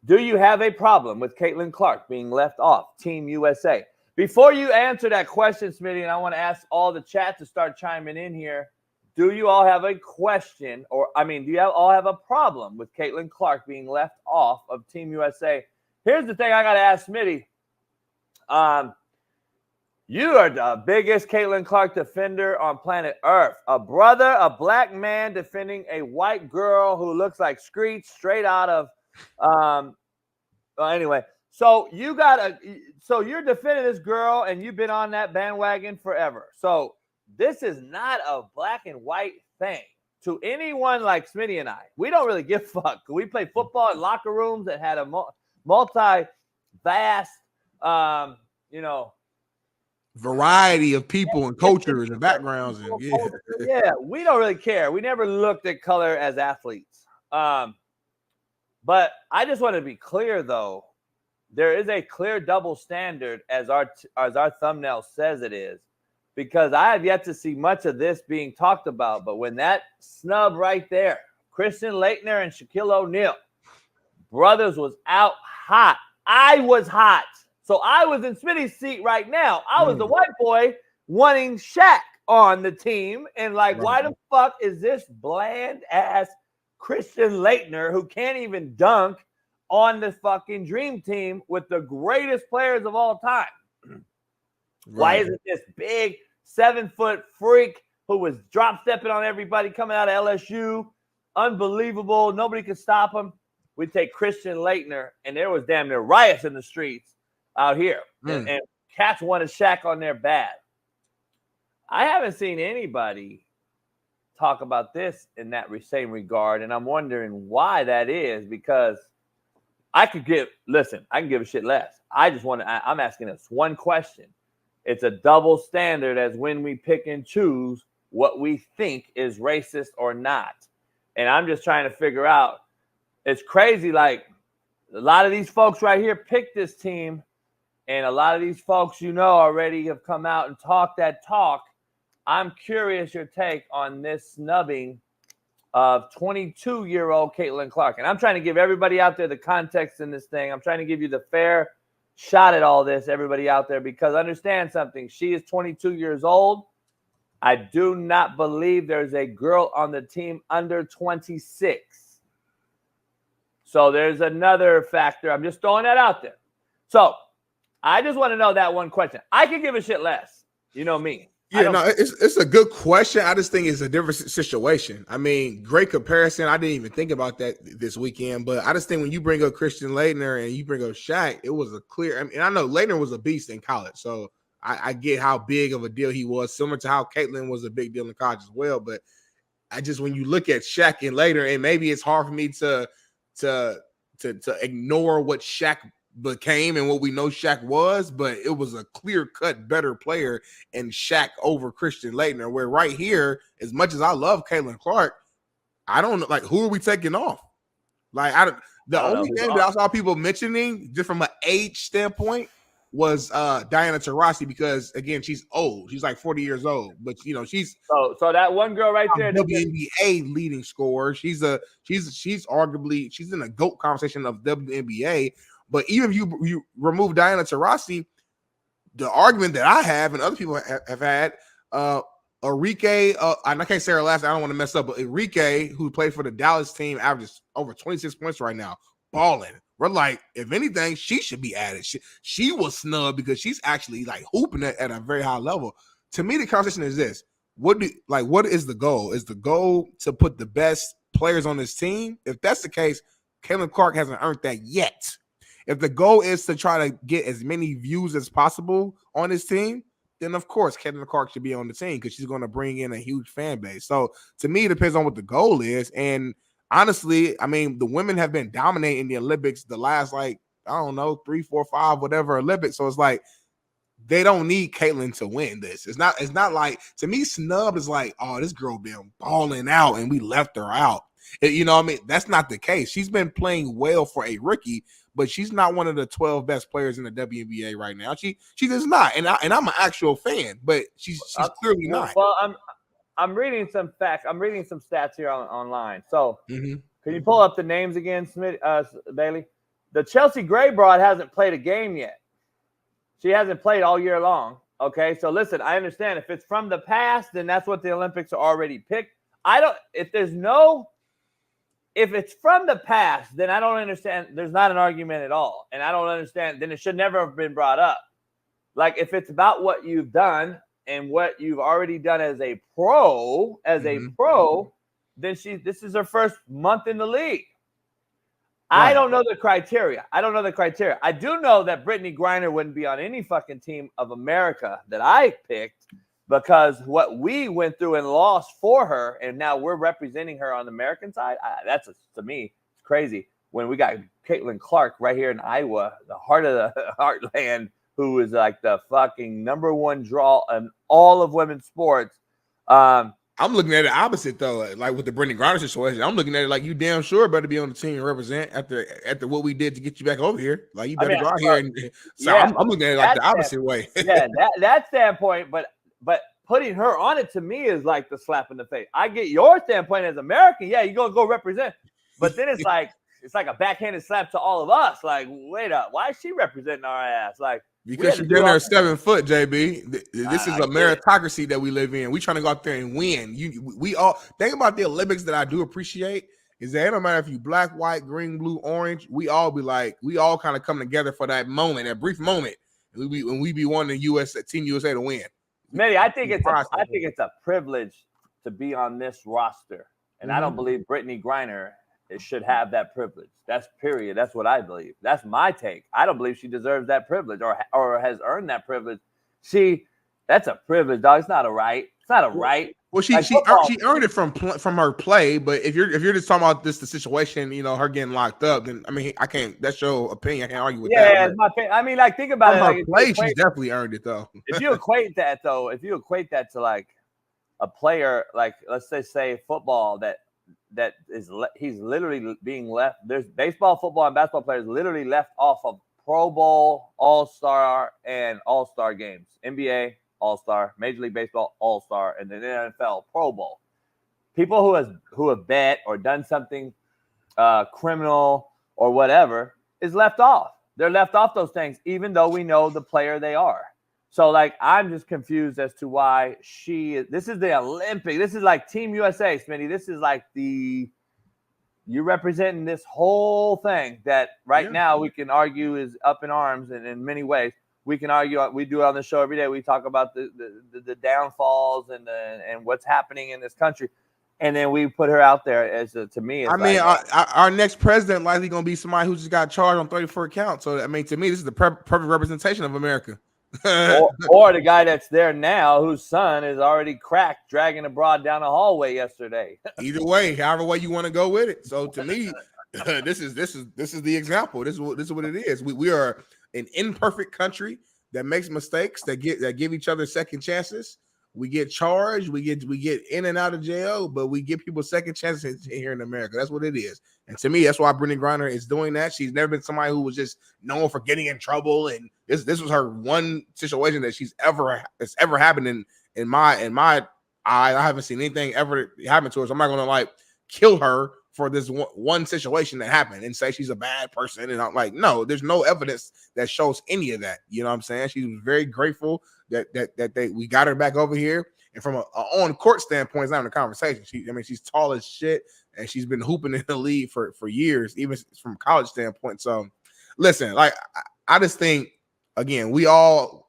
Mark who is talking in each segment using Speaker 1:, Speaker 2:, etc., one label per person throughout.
Speaker 1: Do you have a problem with Caitlin Clark being left off Team USA? Before you answer that question, Smitty, and I want to ask all the chat to start chiming in here. Do you all have a question, do you all have a problem with Caitlin Clark being left off of Team USA? Here's the thing I got to ask Smitty. You are the biggest Caitlin Clark defender on planet Earth. A brother, a black man defending a white girl who looks like Screech straight out of anyway. So you're defending this girl and you've been on that bandwagon forever. So this is not a black and white thing. To anyone like Smitty and I, we don't really give a fuck. We play football in locker rooms that had a multi-vast,
Speaker 2: variety of people and cultures and backgrounds. And
Speaker 1: yeah, we don't really care. We never looked at color as athletes. But I just want to be clear, though. There is a clear double standard, as our thumbnail says it is, because I have yet to see much of this being talked about. But when that snub right there, Christian Laettner and Shaquille O'Neal, brothers, was out hot. I was hot. So I was in Smitty's seat right now. I was the white boy wanting Shaq on the team. And why the fuck is this bland-ass Christian Laettner, who can't even dunk, on the fucking dream team with the greatest players of all time? Why isn't this big 7-foot freak who was drop stepping on everybody coming out of LSU? Unbelievable. Nobody could stop him. We take Christian Laettner, and there was damn near riots in the streets out here. And cats wanted Shaq on their bad. I haven't seen anybody talk about this in that same regard, and I'm wondering why that is, because I can give a shit less. I'm asking us one question. It's a double standard as when we pick and choose what we think is racist or not. And I'm just trying to figure out, it's crazy. Like, a lot of these folks right here picked this team, and a lot of these folks, already have come out and talked that talk. I'm curious your take on this snubbing of 22-year-old Caitlin Clark. And I'm trying to give everybody out there the context in this thing. I'm trying to give you the fair shot at all this, everybody out there, because understand something. She is 22 years old. I do not believe there's a girl on the team under 26. So there's another factor. I'm just throwing that out there. So I just want to know that one question. I can give a shit less. You know me.
Speaker 2: Yeah, no, it's a good question. I just think it's a different situation. I mean, great comparison. I didn't even think about that this weekend, but I just think when you bring up Christian Laettner and you bring up Shaq, it was a clear. I mean, I know Laettner was a beast in college, so I get how big of a deal he was, similar to how Caitlin was a big deal in college as well. But I just, when you look at Shaq and Laettner, and maybe it's hard for me to ignore what Shaq became and what we know Shaq was, but it was a clear-cut better player in Shaq over Christian Laettner, where right here, as much as I love Caitlin Clark, I don't know, like, who are we taking off? Like, the only thing that I saw people mentioning, just from an age standpoint, was Diana Taurasi, because, again, she's old. She's like 40 years old, but, she's
Speaker 1: so that one girl right there,
Speaker 2: WNBA leading scorer. She's arguably, she's in a GOAT conversation of WNBA. But even if you remove Diana Taurasi, the argument that I have and other people have had, Enrique, and I can't say her last name, I don't want to mess up, but Enrique, who played for the Dallas team, averages over 26 points right now, balling. We're like, if anything, she should be added. She was snubbed because she's actually like hooping at a very high level. To me, the conversation is this: what is the goal? Is the goal to put the best players on this team? If that's the case, Caitlin Clark hasn't earned that yet. If the goal is to try to get as many views as possible on this team, then of course Caitlin Clark should be on the team because she's going to bring in a huge fan base. So to me, it depends on what the goal is. And honestly, I mean, the women have been dominating the Olympics the last, 3, 4, 5, whatever Olympics. So it's like they don't need Caitlin to win this. It's not like, to me, snub is like, oh, this girl been balling out and we left her out. You know what I mean? That's not the case. She's been playing well for a rookie, but she's not one of the 12 best players in the WNBA right now. She is not, and I'm an actual fan, but she's clearly not.
Speaker 1: Well, I'm reading some facts. I'm reading some stats here online. So can you pull up the names again, Smith, Bailey? The Chelsea Gray broad hasn't played a game yet. She hasn't played all year long. Okay, so listen, I understand if it's from the past, then that's what the Olympics are already picked. If it's from the past, then I don't understand. There's not an argument at all. And I don't understand. Then it should never have been brought up. Like if it's about what you've done and what you've already done as a pro, then this is her first month in the league. Right. I don't know the criteria. I do know that Brittany Griner wouldn't be on any fucking team of America that I picked because what we went through and lost for her, and now we're representing her on the American side. To me, it's crazy. When we got Caitlin Clark right here in Iowa, the heart of the heartland, who is like the fucking number one draw in all of women's sports.
Speaker 2: I'm looking at it opposite though, like with the Brittany Griner situation. I'm looking at it like you damn sure better be on the team and represent after what we did to get you back over here. Like you better go out here. I'm looking at it like the opposite way.
Speaker 1: Yeah, that standpoint, but putting her on it to me is like the slap in the face. I get your standpoint as American. Yeah, you're gonna go represent, but then it's like a backhanded slap to all of us. Like, wait up, why is she representing our ass? Like.
Speaker 2: Because you're down there 7 foot, JB. This is a meritocracy that we live in. We trying to go out there and win. We all think about the Olympics that I do appreciate is that it don't matter if you black, white, green, blue, orange. We all kind of come together for that moment, that brief moment. When we be wanting Team USA to win.
Speaker 1: Smitty, I think it's a privilege to be on this roster, and I don't believe Brittany Griner should have that privilege. That's period. That's what I believe. That's my take. I don't believe she deserves that privilege or has earned that privilege. That's a privilege, dog. It's not a right. It's not a right.
Speaker 2: Well, she earned it from her play. But if you're just talking about the situation, her getting locked up, then I mean, I can't. That's your opinion. I can't argue with that.
Speaker 1: Yeah, it's my opinion. I mean, like think about it.
Speaker 2: Her play, she's definitely earned it though.
Speaker 1: If you equate that to like a player, like let's say football he's literally being left. There's baseball, football, and basketball players literally left off of Pro Bowl, All-Star, and All-Star games. NBA, All-Star, Major League Baseball, All-Star, and then NFL, Pro Bowl. People who have bet or done something criminal or whatever is left off. They're left off those things, even though we know the player they are. So, like, I'm just confused as to why this is the Olympic. This is like Team USA, Smitty. This is like you're representing this whole thing that now we can argue is up in arms and in many ways. We can argue. We do it on the show every day. We talk about the downfalls and what's happening in this country. And then we put her out there as to me.
Speaker 2: Our next president likely going to be somebody who just got charged on 34 counts. So, I mean, to me, this is the perfect representation of America.
Speaker 1: or the guy that's there now whose son is already cracked dragging a broad down the hallway yesterday.
Speaker 2: Either way, however way you want to go with it. So to me, this is the example. This is what it is. We are an imperfect country that makes mistakes, that give each other second chances. We get charged, we get in and out of jail, but we give people second chances here in America. That's what it is. And to me, that's why Brittany Griner is doing that. She's never been somebody who was just known for getting in trouble. And this was her one situation that that's ever happened in my eye. I haven't seen anything ever happen to her. So I'm not gonna like kill her for this one situation that happened and say she's a bad person. And I'm like, no, there's no evidence that shows any of that. You know what I'm saying? She was very grateful that we got her back over here. And from an on-court standpoint, it's not in a conversation. She's tall as shit, and she's been hooping in the league for years, even from college standpoint. So, listen, like I just think, again,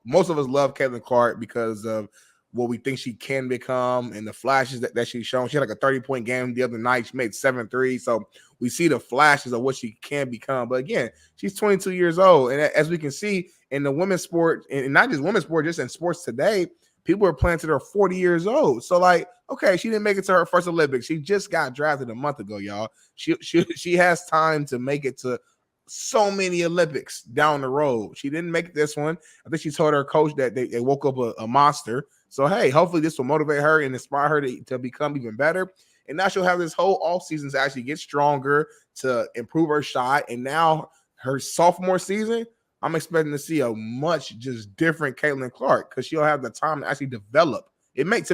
Speaker 2: most of us love Caitlin Clark because of what we think she can become and the flashes that she's shown. She had like a 30-point game the other night. She made 7 threes. So we see the flashes of what she can become. But again, she's 22 years old. And as we can see in the women's sport, and not just women's sport, just in sports today, people are playing to their 40 years old. So like, okay, she didn't make it to her first Olympics. She just got drafted a month ago, y'all. She has time to make it to so many Olympics down the road. She didn't make this one. I think she told her coach that they woke up a monster. So, hey, hopefully this will motivate her and inspire her to become even better. And now she'll have this whole offseason to actually get stronger, to improve her shot. And now her sophomore season, I'm expecting to see a much just different Caitlin Clark because she'll have the time to actually develop. It makes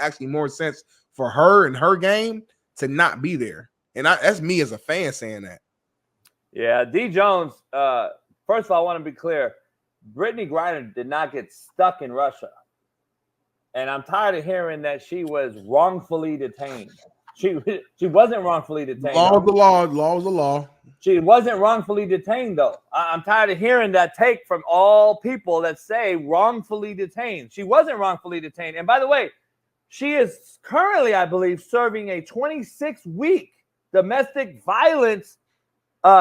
Speaker 2: actually more sense for her and her game to not be there. And that's me as a fan saying that.
Speaker 1: Yeah, D. Jones. First of all, I want to be clear. Brittany Griner did not get stuck in Russia. And I'm tired of hearing that she was wrongfully detained. She wasn't wrongfully detained.
Speaker 2: Law is the law. Law is the law.
Speaker 1: She wasn't wrongfully detained, though. I'm tired of hearing that take from all people that say wrongfully detained. She wasn't wrongfully detained. And by the way, she is currently, I believe, serving a 26-week domestic violence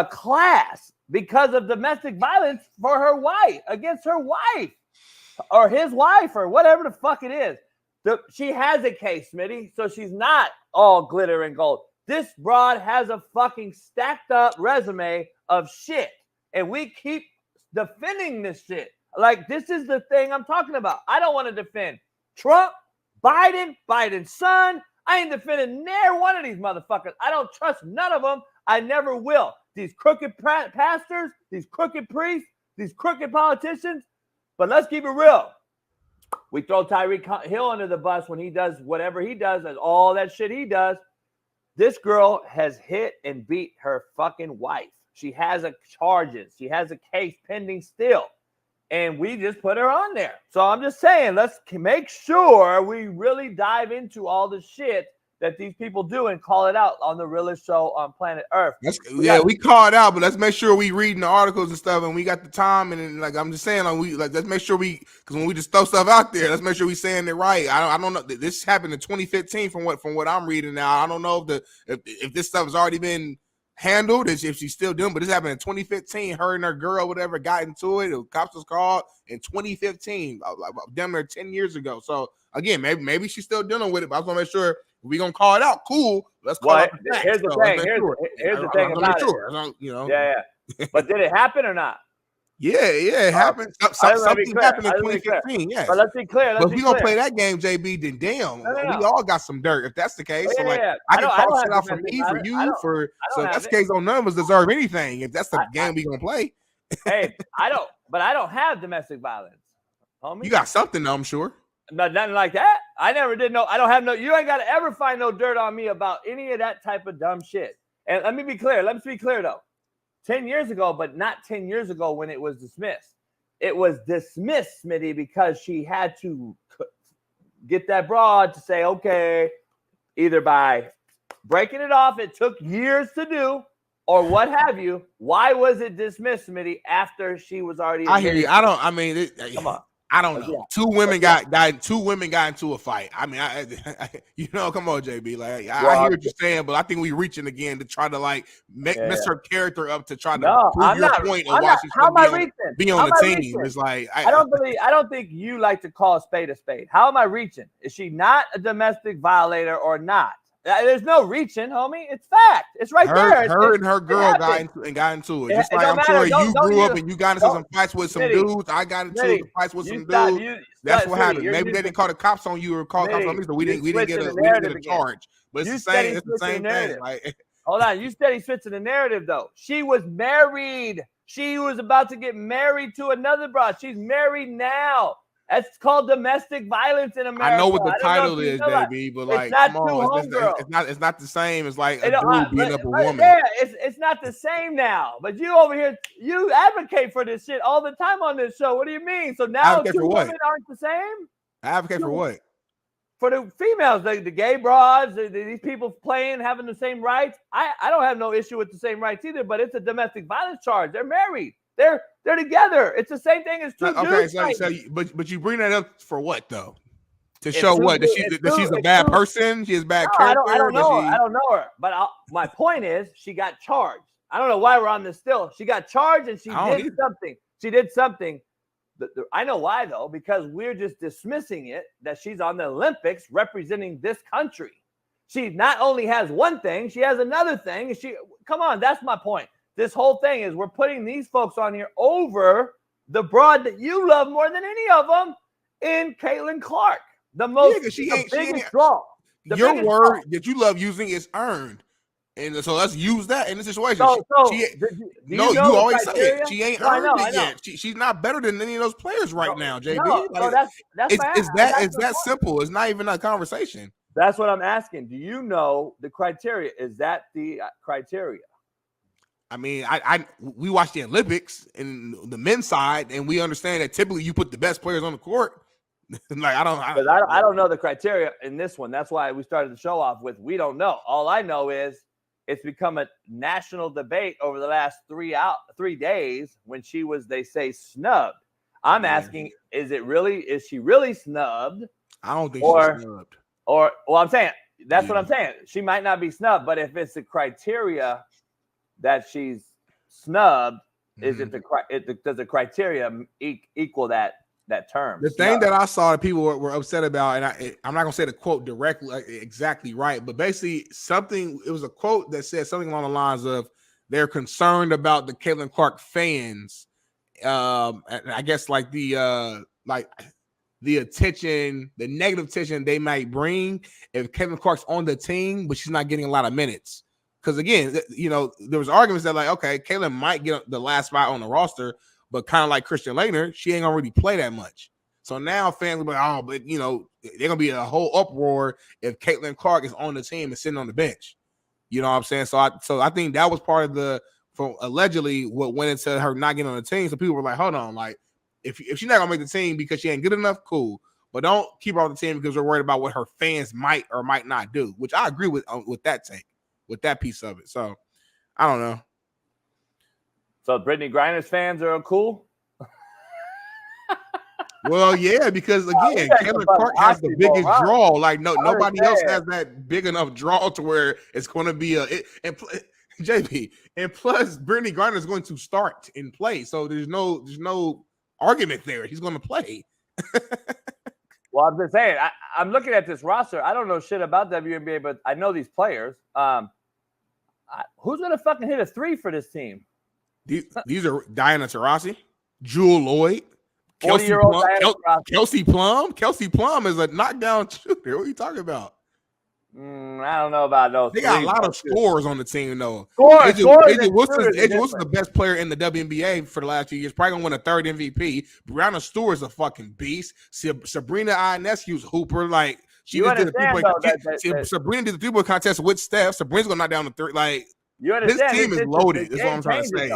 Speaker 1: class because of domestic violence for her wife, against her wife or his wife or whatever the fuck it is. She has a case, Smitty, so she's not all glitter and gold. This broad has a fucking stacked up resume of shit, and we keep defending this shit. Like, this is the thing I'm talking about. I don't want to defend Trump, Biden's son. I ain't defending near one of these motherfuckers. I don't trust none of them. I never will. These crooked pastors, these crooked priests, these crooked politicians. But let's keep it real. We throw Tyreek Hill under the bus when he does whatever he does, and all that shit he does. This girl has hit and beat her fucking wife. She has charges. She has a case pending still. And we just put her on there. So I'm just saying, let's make sure we really dive into all the shit that these people do and call it out on the realest show on planet Earth.
Speaker 2: We call it out, but let's make sure we reading the articles and stuff, and we got the time. And like I'm just saying, let's make sure because when we just throw stuff out there, let's make sure we saying it right. I don't know. This happened in 2015 from what I'm reading now. I don't know if this stuff has already been handled, if she's still doing, but this happened in 2015. Her and her girl, whatever, got into it. The cops was called in 2015, damn near 10 years ago. So again, maybe she's still dealing with it, but I just want to make sure we gonna call it out. Cool. Let's call it.
Speaker 1: Here's the thing. Here's the thing about it.
Speaker 2: You know.
Speaker 1: Yeah. But did it happen or not?
Speaker 2: Yeah, it happened. Something happened in 2015. Yeah.
Speaker 1: But let's be clear.
Speaker 2: But if we gonna play that game, JB, then damn, we all got some dirt. If that's the case, so like I can call shit out for me, for you, for so if that's the case, none of us deserve anything. If that's the game we gonna play.
Speaker 1: Hey, I don't have domestic violence, homie.
Speaker 2: You got something though, I'm sure.
Speaker 1: But nothing like that. I never did I don't have you ain't got to ever find no dirt on me about any of that type of dumb shit. And let me be clear though. 10 years ago, but not 10 years ago when it was dismissed. It was dismissed, Smitty, because she had to get that broad to say, okay, either by breaking it off, it took years to do, or what have you. Why was it dismissed, Smitty, after she was already?
Speaker 2: I hear you. Come on. I don't know.
Speaker 1: Yeah.
Speaker 2: Two women got into a fight. I mean, come on, JB. Like, I hear what you're saying, but I think we're reaching again to try to like mess her character up to try to prove your point of why she's be on the team. It's like
Speaker 1: I don't think you like to call a spade a spade. How am I reaching? Is she not a domestic violator or not? There's no reaching, homie. It's fact. It's right there.
Speaker 2: Her and her girl got into it. Just like I'm sure you grew up and you got into some fights with some dudes. I got into some fights with some dudes. That's what happened. Maybe they didn't call the cops on you or call cops on me, so we didn't get a charge. But it's the same thing. Like,
Speaker 1: hold on, you steady switching the narrative though. She was married. She was about to get married to another broad. She's married now. That's called domestic violence in America.
Speaker 2: I know what the title is, baby, but like, come on, it's not the same as like a dude beating up a woman.
Speaker 1: Yeah, it's not the same now. But you over here, you advocate for this shit all the time on this show. What do you mean? So now two women aren't the same?
Speaker 2: I advocate for what?
Speaker 1: For the females, the gay broads, these people playing, having the same rights. I don't have no issue with the same rights either, but it's a domestic violence charge. They're married. They're together. It's the same thing as two dudes.
Speaker 2: Okay, but you bring that up for what though? To show what? That she's a bad person? She has bad character?
Speaker 1: I don't know her. I don't know her. But my point is, she got charged. I don't know why we're on this still. She got charged and she did something. She did something. I know why though, because we're just dismissing it that she's on the Olympics representing this country. She not only has one thing, she has another thing. And come on, that's my point. This whole thing is we're putting these folks on here over the broad that you love more than any of them in Caitlin Clark. The biggest draw.
Speaker 2: Your word that you love using is earned. And so let's use that in this situation. You always say it. She ain't earned it yet. She's not better than any of those players right now, JB. It's that simple. It's not even a conversation.
Speaker 1: That's what I'm asking. Do you know the criteria? Is that the criteria?
Speaker 2: I mean, we watch the Olympics and the men's side, and we understand that typically you put the best players on the court. Like I
Speaker 1: don't know the criteria in this one. That's why we started the show off with we don't know. All I know is it's become a national debate over the last 3 days when she was, they say, snubbed. I'm asking, is she really snubbed?
Speaker 2: I don't think she's snubbed.
Speaker 1: Well, I'm saying that's what I'm saying. She might not be snubbed, but if it's the criteria that she's snubbed, does the criteria equal that term?
Speaker 2: The thing that I saw that people were upset about, and I'm not gonna say the quote directly exactly right, but basically it was a quote that said something along the lines of they're concerned about the Caitlin Clark fans, and I guess like the attention, the negative attention they might bring if Caitlin Clark's on the team, but she's not getting a lot of minutes. Because again, there was arguments that like, okay, Caitlin might get the last spot on the roster, but kind of like Christian Laettner, she ain't gonna really play that much. So now fans will be like, they're gonna be a whole uproar if Caitlin Clark is on the team and sitting on the bench. You know what I'm saying? So I think that was part of allegedly what went into her not getting on the team. So people were like, hold on, like if she's not gonna make the team because she ain't good enough, cool. But don't keep her on the team because we're worried about what her fans might or might not do, which I agree with that take. With that piece of it. So I don't know.
Speaker 1: So Brittany Griner's fans are cool?
Speaker 2: Well, yeah, because again, Caitlin Clark has the biggest draw. Like nobody else has that big enough draw to where it's going to be JP. And plus Brittany Griner is going to start and play. So there's no argument there. He's going to play.
Speaker 1: Well, I'm just saying, I'm looking at this roster. I don't know shit about WNBA, but I know these players. Who's going to fucking hit a three for this team?
Speaker 2: These are Diana Taurasi, Jewel Lloyd, Kelsey Plum. Kelsey Plum is a knockdown shooter. What are you talking about?
Speaker 1: I don't know about those.
Speaker 2: They got a lot of scores on the team, though.
Speaker 1: AJ
Speaker 2: Wilson's the best player in the WNBA for the last 2 years. Probably gonna win a third MVP. Brianna Stewart's a fucking beast. Sabrina Ionescu's hooper. Like Sabrina did the 3-point contest with Steph. Sabrina's gonna knock down the third. Like this team is loaded. That's what I'm trying to say.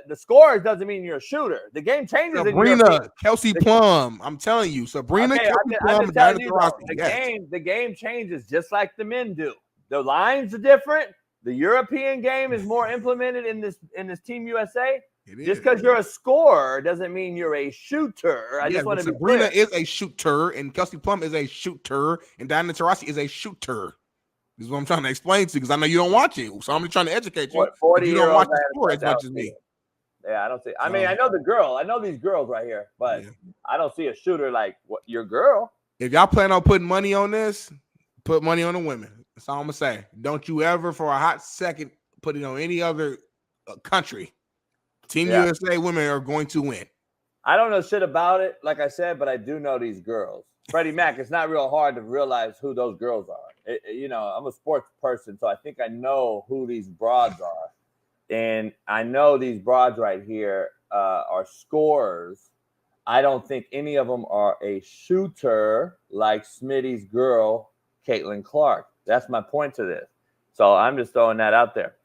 Speaker 1: The scores doesn't mean you're a shooter. The game changes.
Speaker 2: Sabrina, Kelsey Plum. I'm telling you, Sabrina, Kelsey Plum, and Diana Taurasi.
Speaker 1: The game changes just like the men do. The lines are different. The European game is more implemented in this Team USA. Just because you're a scorer doesn't mean you're a shooter. I just want to be clear.
Speaker 2: Sabrina is a shooter, and Kelsey Plum is a shooter, and Diana Taurasi is a shooter. This is what I'm trying to explain to you because I know you don't watch it. So I'm just trying to educate you. You don't watch the sport as much as me.
Speaker 1: Yeah, I don't see. I mean, I know the girl. I know these girls right here, but I don't see a shooter like your girl.
Speaker 2: If y'all plan on putting money on this, put money on the women. That's all I'm gonna say. Don't you ever, for a hot second, put it on any other country. Team USA women are going to win.
Speaker 1: I don't know shit about it, like I said, but I do know these girls. Freddie Mac, it's not real hard to realize who those girls are. I'm a sports person, so I think I know who these broads are. And I know these broads right here are scorers. I don't think any of them are a shooter like Smitty's girl, Caitlin Clark. That's my point to this. So I'm just throwing that out there.